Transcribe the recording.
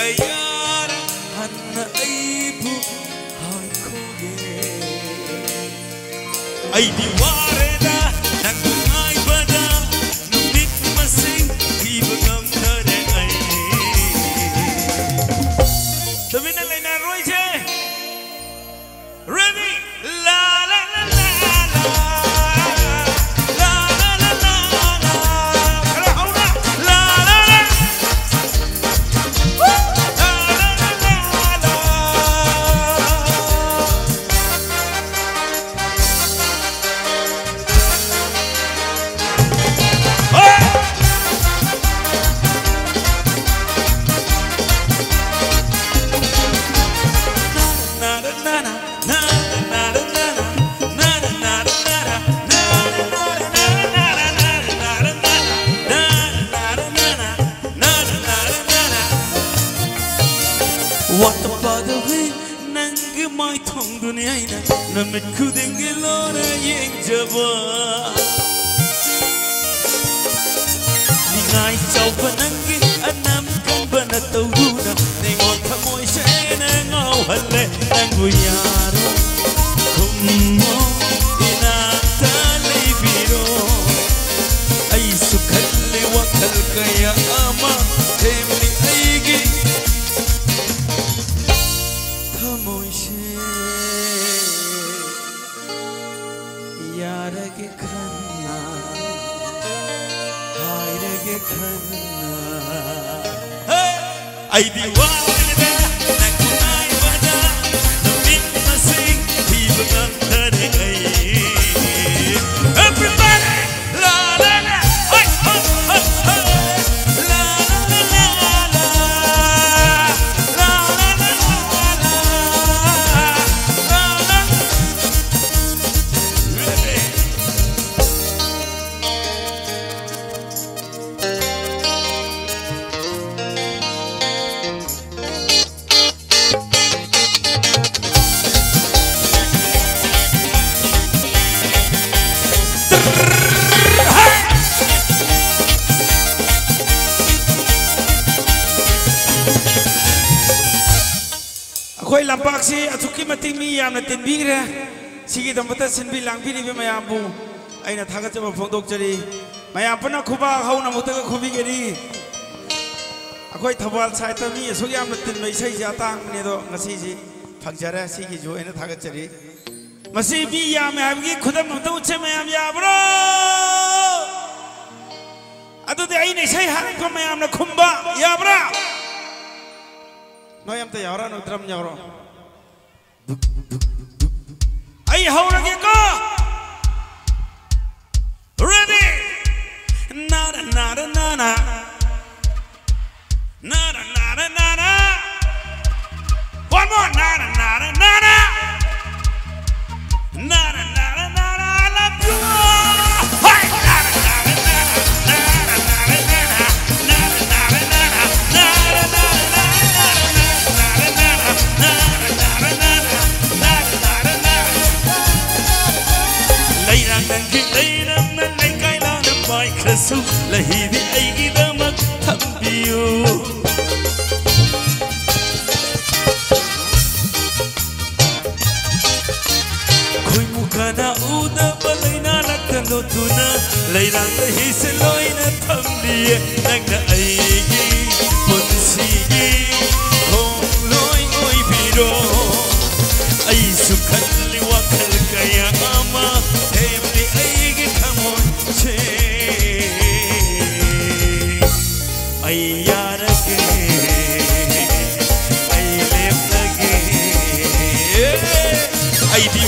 kayara hanna aibu hai koge ai diwareda nang ngai bada numit masing ibagam thare ai tabina laina roi che ready la la la la What about the way nang mai thong dunia ina namit kudeng lora yeng jaba ningai chau panangi anam kan bana tawuna nengon thamoi shena ngau halle nang yaro kummo ina tale biro ai sukhalle wakal kaya ama temni aigi यार के खन्ना हाय के खन्ना आई दीवाने नकुनाई बजा नमित मसिंग दीवगम धरे गई everybody la la la oi oi oi la la la la la la Khoi lampak si atuki mati mi yam na tinbira sigi damata sinbi langpiri be mayambu aina thagat jaba phongdok jari mayam pana khuba hauna mutaga khubi geri akhoi thawal saita mi so yam na tin mai sai ja tang ne do ngasi ji phagjara sigi jo aina thagat jari masi bi yam habgi khudam mata uche mayam ya bro adu de aina sai har ko mayam na khumba ya bro no yam ta yara no drum yaro ai haura ke ko ready na na na na na na na na na na one more na na na na na na na na na na na I love you hey na na na na na na na na Kasu lahidi aigi damak thambiyo Koi mukana uda balaina laktalo tuna Lairang lahi se loina thambiye Nangna aigi punsigi Kong loi oi biro Ai sukhalli wakal kaya ama Hemli aigi khamon che ay yaar ke ay lep lage ay di